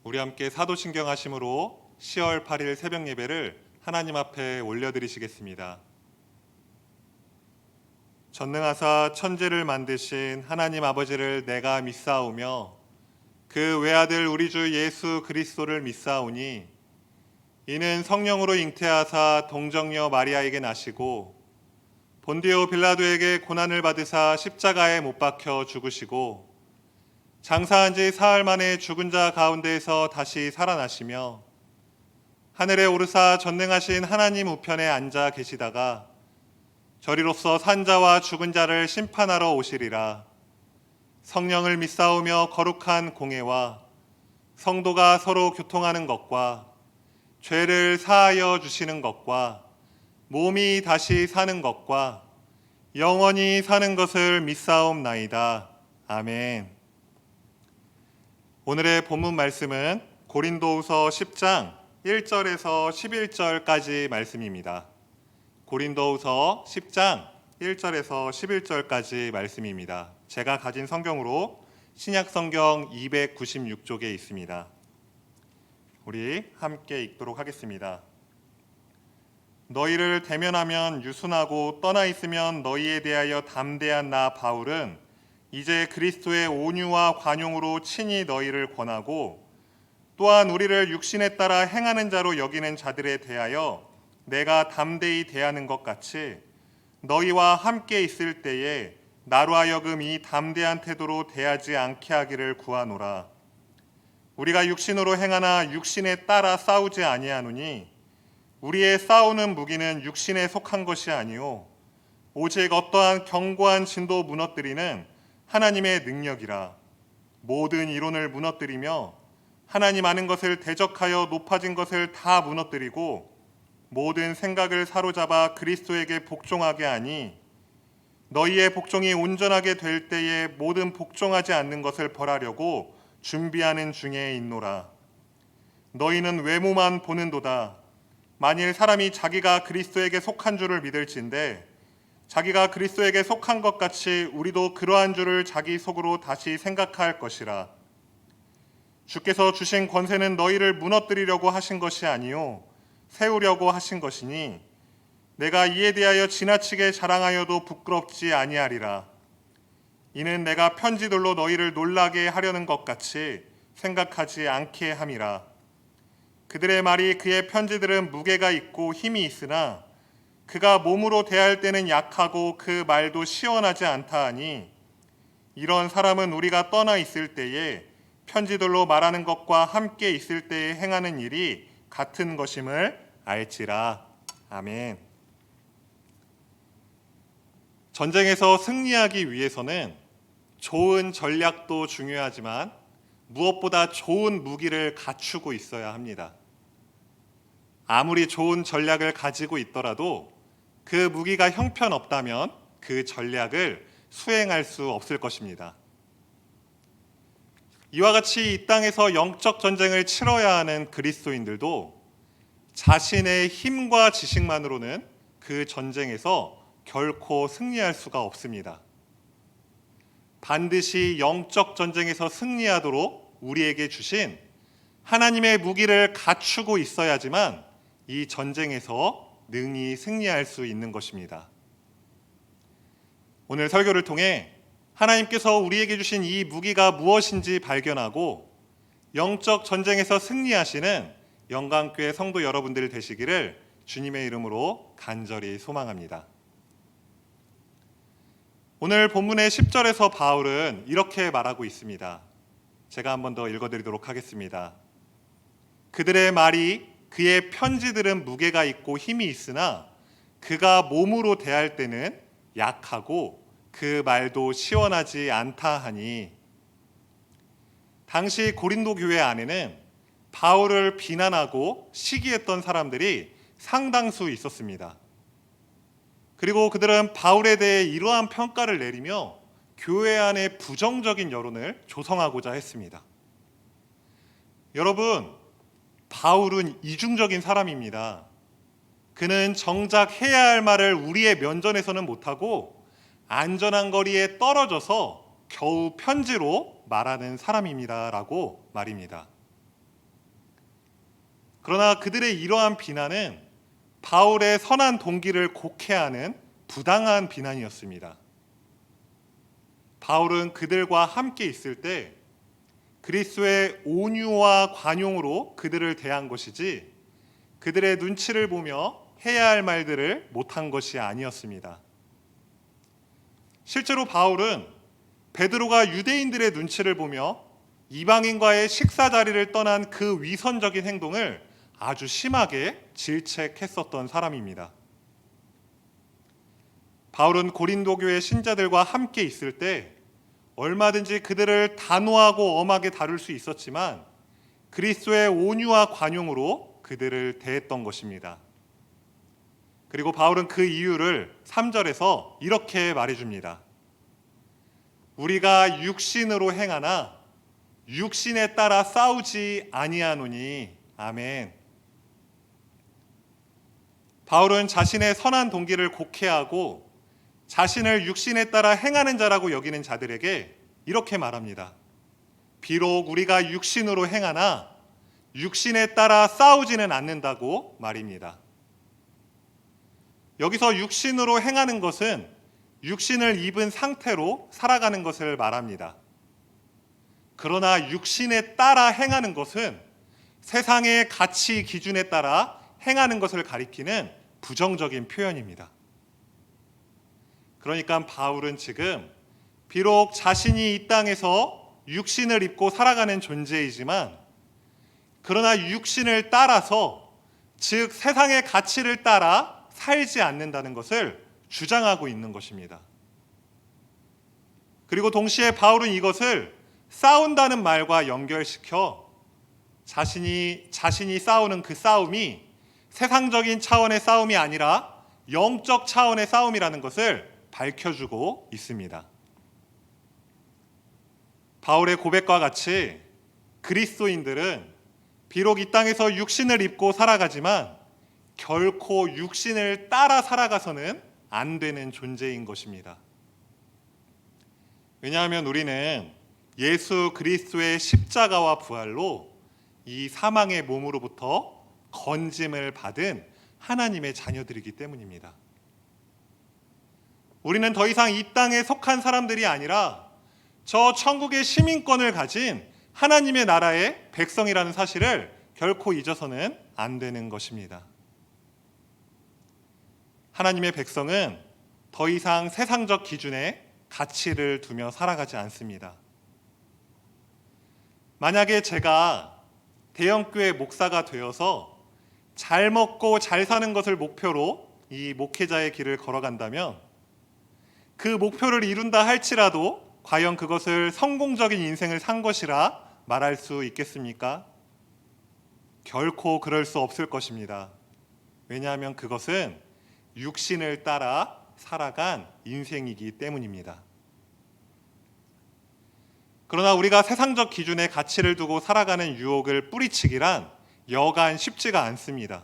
우리 함께 사도신경 하심으로 10월 8일 새벽 예배를 하나님 앞에 올려드리시겠습니다. 전능하사 천지를 만드신 하나님 아버지를 내가 믿사오며 그 외아들 우리 주 예수 그리스도를 믿사오니 이는 성령으로 잉태하사 동정녀 마리아에게 나시고 본디오 빌라도에게 고난을 받으사 십자가에 못 박혀 죽으시고 장사한 지 사흘 만에 죽은 자 가운데에서 다시 살아나시며 하늘에 오르사 전능하신 하나님 우편에 앉아 계시다가 저리로서 산 자와 죽은 자를 심판하러 오시리라. 성령을 믿사오며 거룩한 공회와 성도가 서로 교통하는 것과 죄를 사하여 주시는 것과 몸이 다시 사는 것과 영원히 사는 것을 믿사옵나이다. 아멘. 오늘의 본문 말씀은 고린도후서 10장 1절에서 11절까지 말씀입니다. 고린도후서 10장 1절에서 11절까지 말씀입니다. 제가 가진 성경으로 신약성경 296쪽에 있습니다. 우리 함께 읽도록 하겠습니다. 너희를 대면하면 유순하고 떠나 있으면 너희에 대하여 담대한 나 바울은 이제 그리스도의 온유와 관용으로 친히 너희를 권하고 또한 우리를 육신에 따라 행하는 자로 여기는 자들에 대하여 내가 담대히 대하는 것 같이 너희와 함께 있을 때에 나로 하여금 이 담대한 태도로 대하지 않게 하기를 구하노라. 우리가 육신으로 행하나 육신에 따라 싸우지 아니하노니 우리의 싸우는 무기는 육신에 속한 것이 아니요 오직 어떠한 견고한 진도 무너뜨리는 하나님의 능력이라. 모든 이론을 무너뜨리며 하나님 아는 것을 대적하여 높아진 것을 다 무너뜨리고 모든 생각을 사로잡아 그리스도에게 복종하게 하니 너희의 복종이 온전하게 될 때에 모든 복종하지 않는 것을 벌하려고 준비하는 중에 있노라. 너희는 외모만 보는도다. 만일 사람이 자기가 그리스도에게 속한 줄을 믿을진대 자기가 그리스도에게 속한 것 같이 우리도 그러한 줄을 자기 속으로 다시 생각할 것이라. 주께서 주신 권세는 너희를 무너뜨리려고 하신 것이 아니요 세우려고 하신 것이니 내가 이에 대하여 지나치게 자랑하여도 부끄럽지 아니하리라. 이는 내가 편지들로 너희를 놀라게 하려는 것 같이 생각하지 않게 함이라. 그들의 말이 그의 편지들은 무게가 있고 힘이 있으나 그가 몸으로 대할 때는 약하고 그 말도 시원하지 않다 하니 이런 사람은 우리가 떠나 있을 때에 편지들로 말하는 것과 함께 있을 때에 행하는 일이 같은 것임을 알지라. 아멘. 전쟁에서 승리하기 위해서는 좋은 전략도 중요하지만 무엇보다 좋은 무기를 갖추고 있어야 합니다. 아무리 좋은 전략을 가지고 있더라도 그 무기가 형편없다면 그 전략을 수행할 수 없을 것입니다. 이와 같이 이 땅에서 영적 전쟁을 치러야 하는 그리스도인들도 자신의 힘과 지식만으로는 그 전쟁에서 결코 승리할 수가 없습니다. 반드시 영적 전쟁에서 승리하도록 우리에게 주신 하나님의 무기를 갖추고 있어야지만 이 전쟁에서 능히 승리할 수 있는 것입니다. 오늘 설교를 통해 하나님께서 우리에게 주신 이 무기가 무엇인지 발견하고 영적 전쟁에서 승리하시는 영광교회 성도 여러분들 되시기를 주님의 이름으로 간절히 소망합니다. 오늘 본문의 10절에서 바울은 이렇게 말하고 있습니다. 제가 한 번 더 읽어드리도록 하겠습니다. 그들의 말이 그의 편지들은 무게가 있고 힘이 있으나 그가 몸으로 대할 때는 약하고 그 말도 시원하지 않다 하니 당시 고린도 교회 안에는 바울을 비난하고 시기했던 사람들이 상당수 있었습니다. 그리고 그들은 바울에 대해 이러한 평가를 내리며 교회 안에 부정적인 여론을 조성하고자 했습니다. 여러분, 바울은 이중적인 사람입니다. 그는 정작 해야 할 말을 우리의 면전에서는 못하고 안전한 거리에 떨어져서 겨우 편지로 말하는 사람입니다 라고 말입니다. 그러나 그들의 이러한 비난은 바울의 선한 동기를 곡해하는 부당한 비난이었습니다. 바울은 그들과 함께 있을 때 그리스도의 온유와 관용으로 그들을 대한 것이지 그들의 눈치를 보며 해야 할 말들을 못한 것이 아니었습니다. 실제로 바울은 베드로가 유대인들의 눈치를 보며 이방인과의 식사 자리를 떠난 그 위선적인 행동을 아주 심하게 질책했었던 사람입니다. 바울은 고린도 교회 신자들과 함께 있을 때 얼마든지 그들을 단호하고 엄하게 다룰 수 있었지만 그리스도의 온유와 관용으로 그들을 대했던 것입니다. 그리고 바울은 그 이유를 3절에서 이렇게 말해줍니다. 우리가 육신으로 행하나 육신에 따라 싸우지 아니하노니. 아멘. 바울은 자신의 선한 동기를 곡해하고 자신을 육신에 따라 행하는 자라고 여기는 자들에게 이렇게 말합니다. 비록 우리가 육신으로 행하나 육신에 따라 싸우지는 않는다고 말입니다. 여기서 육신으로 행하는 것은 육신을 입은 상태로 살아가는 것을 말합니다. 그러나 육신에 따라 행하는 것은 세상의 가치 기준에 따라 행하는 것을 가리키는 부정적인 표현입니다. 그러니까 바울은 지금 비록 자신이 이 땅에서 육신을 입고 살아가는 존재이지만 그러나 육신을 따라서 즉 세상의 가치를 따라 살지 않는다는 것을 주장하고 있는 것입니다. 그리고 동시에 바울은 이것을 싸운다는 말과 연결시켜 자신이 싸우는 그 싸움이 세상적인 차원의 싸움이 아니라 영적 차원의 싸움이라는 것을 밝혀주고 있습니다. 바울의 고백과 같이 그리스도인들은 비록 이 땅에서 육신을 입고 살아가지만 결코 육신을 따라 살아가서는 안 되는 존재인 것입니다. 왜냐하면 우리는 예수 그리스도의 십자가와 부활로 이 사망의 몸으로부터 건짐을 받은 하나님의 자녀들이기 때문입니다. 우리는 더 이상 이 땅에 속한 사람들이 아니라 저 천국의 시민권을 가진 하나님의 나라의 백성이라는 사실을 결코 잊어서는 안 되는 것입니다. 하나님의 백성은 더 이상 세상적 기준에 가치를 두며 살아가지 않습니다. 만약에 제가 대형교회 목사가 되어서 잘 먹고 잘 사는 것을 목표로 이 목회자의 길을 걸어간다면 그 목표를 이룬다 할지라도 과연 그것을 성공적인 인생을 산 것이라 말할 수 있겠습니까? 결코 그럴 수 없을 것입니다. 왜냐하면 그것은 육신을 따라 살아간 인생이기 때문입니다. 그러나 우리가 세상적 기준에 가치를 두고 살아가는 유혹을 뿌리치기란 여간 쉽지가 않습니다.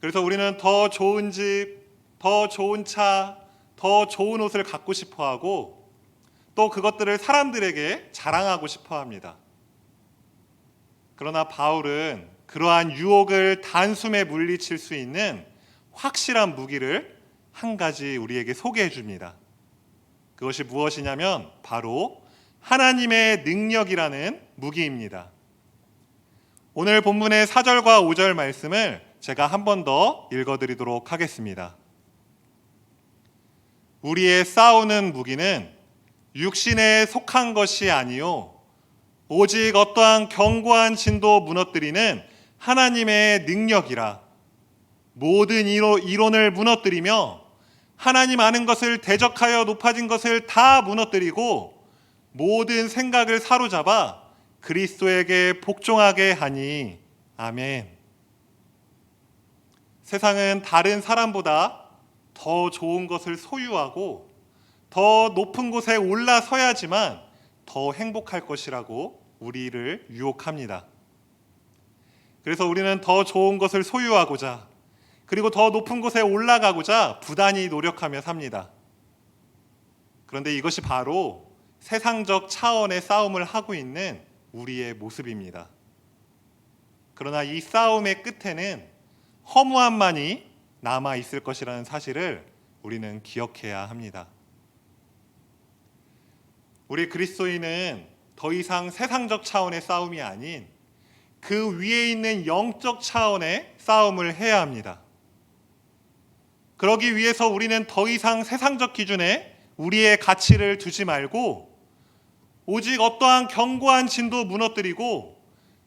그래서 우리는 더 좋은 집, 더 좋은 차, 더 좋은 옷을 갖고 싶어 하고 또 그것들을 사람들에게 자랑하고 싶어 합니다. 그러나 바울은 그러한 유혹을 단숨에 물리칠 수 있는 확실한 무기를 한 가지 우리에게 소개해 줍니다. 그것이 무엇이냐면 바로 하나님의 능력이라는 무기입니다. 오늘 본문의 4절과 5절 말씀을 제가 한 번 더 읽어드리도록 하겠습니다. 우리의 싸우는 무기는 육신에 속한 것이 아니요 오직 어떠한 견고한 진도 무너뜨리는 하나님의 능력이라. 모든 이론을 무너뜨리며 하나님 아는 것을 대적하여 높아진 것을 다 무너뜨리고 모든 생각을 사로잡아 그리스도에게 복종하게 하니. 아멘. 세상은 다른 사람보다 더 좋은 것을 소유하고 더 높은 곳에 올라서야지만 더 행복할 것이라고 우리를 유혹합니다. 그래서 우리는 더 좋은 것을 소유하고자 그리고 더 높은 곳에 올라가고자 부단히 노력하며 삽니다. 그런데 이것이 바로 세상적 차원의 싸움을 하고 있는 우리의 모습입니다. 그러나 이 싸움의 끝에는 허무함만이 남아 있을 것이라는 사실을 우리는 기억해야 합니다. 우리 그리스도인은 더 이상 세상적 차원의 싸움이 아닌 그 위에 있는 영적 차원의 싸움을 해야 합니다. 그러기 위해서 우리는 더 이상 세상적 기준에 우리의 가치를 두지 말고 오직 어떠한 견고한 진도 무너뜨리고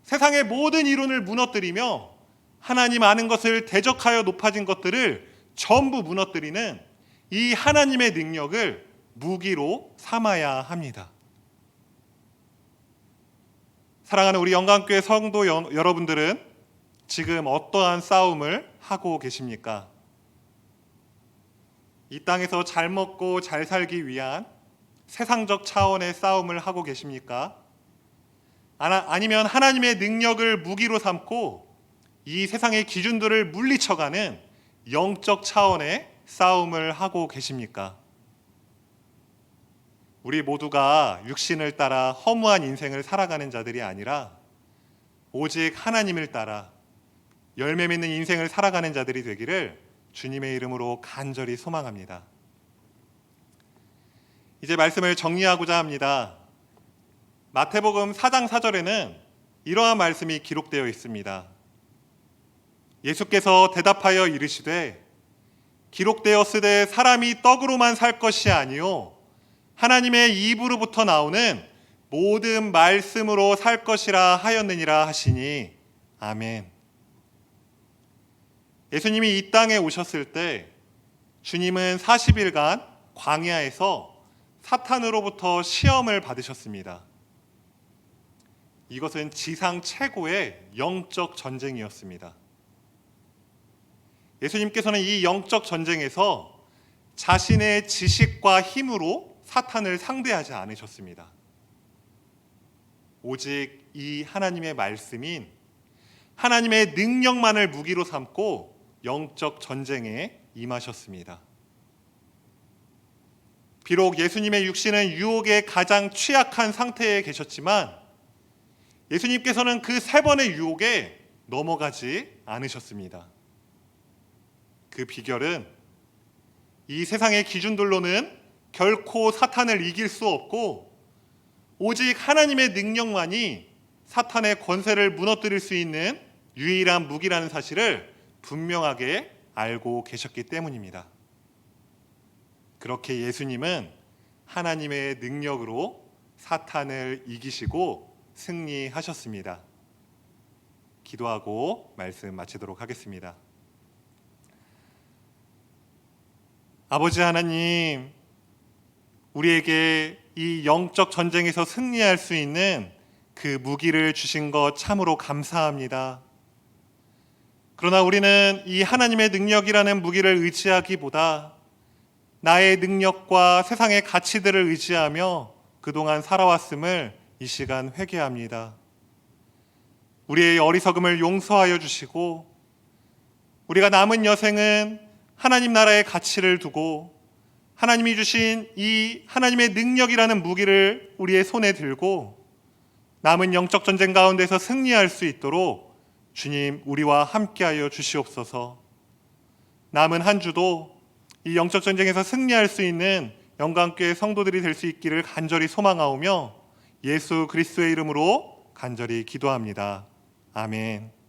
세상의 모든 이론을 무너뜨리며 하나님 아는 것을 대적하여 높아진 것들을 전부 무너뜨리는 이 하나님의 능력을 무기로 삼아야 합니다. 사랑하는 우리 영광교회 성도 여러분들은 지금 어떠한 싸움을 하고 계십니까? 이 땅에서 잘 먹고 잘 살기 위한 세상적 차원의 싸움을 하고 계십니까? 아니면 하나님의 능력을 무기로 삼고 이 세상의 기준들을 물리쳐가는 영적 차원의 싸움을 하고 계십니까? 우리 모두가 육신을 따라 허무한 인생을 살아가는 자들이 아니라 오직 하나님을 따라 열매 맺는 인생을 살아가는 자들이 되기를 주님의 이름으로 간절히 소망합니다. 이제 말씀을 정리하고자 합니다. 마태복음 4장 4절에는 이러한 말씀이 기록되어 있습니다. 예수께서 대답하여 이르시되 기록되었으되 사람이 떡으로만 살 것이 아니요 하나님의 입으로부터 나오는 모든 말씀으로 살 것이라 하였느니라 하시니 아멘. 예수님이 이 땅에 오셨을 때 주님은 40일간 광야에서 사탄으로부터 시험을 받으셨습니다. 이것은 지상 최고의 영적 전쟁이었습니다. 예수님께서는 이 영적 전쟁에서 자신의 지식과 힘으로 사탄을 상대하지 않으셨습니다. 오직 이 하나님의 말씀인 하나님의 능력만을 무기로 삼고 영적 전쟁에 임하셨습니다. 비록 예수님의 육신은 유혹에 가장 취약한 상태에 계셨지만 예수님께서는 그 3번의 유혹에 넘어가지 않으셨습니다. 그 비결은 이 세상의 기준들로는 결코 사탄을 이길 수 없고 오직 하나님의 능력만이 사탄의 권세를 무너뜨릴 수 있는 유일한 무기라는 사실을 분명하게 알고 계셨기 때문입니다. 그렇게 예수님은 하나님의 능력으로 사탄을 이기시고 승리하셨습니다. 기도하고 말씀 마치도록 하겠습니다. 아버지 하나님, 우리에게 이 영적 전쟁에서 승리할 수 있는 그 무기를 주신 것 참으로 감사합니다. 그러나 우리는 이 하나님의 능력이라는 무기를 의지하기보다 나의 능력과 세상의 가치들을 의지하며 그동안 살아왔음을 이 시간 회개합니다. 우리의 어리석음을 용서하여 주시고 우리가 남은 여생은 하나님 나라의 가치를 두고 하나님이 주신 이 하나님의 능력이라는 무기를 우리의 손에 들고 남은 영적 전쟁 가운데서 승리할 수 있도록 주님 우리와 함께하여 주시옵소서. 남은 한 주도 이 영적 전쟁에서 승리할 수 있는 영광교회 성도들이 될 수 있기를 간절히 소망하오며 예수 그리스도의 이름으로 간절히 기도합니다. 아멘.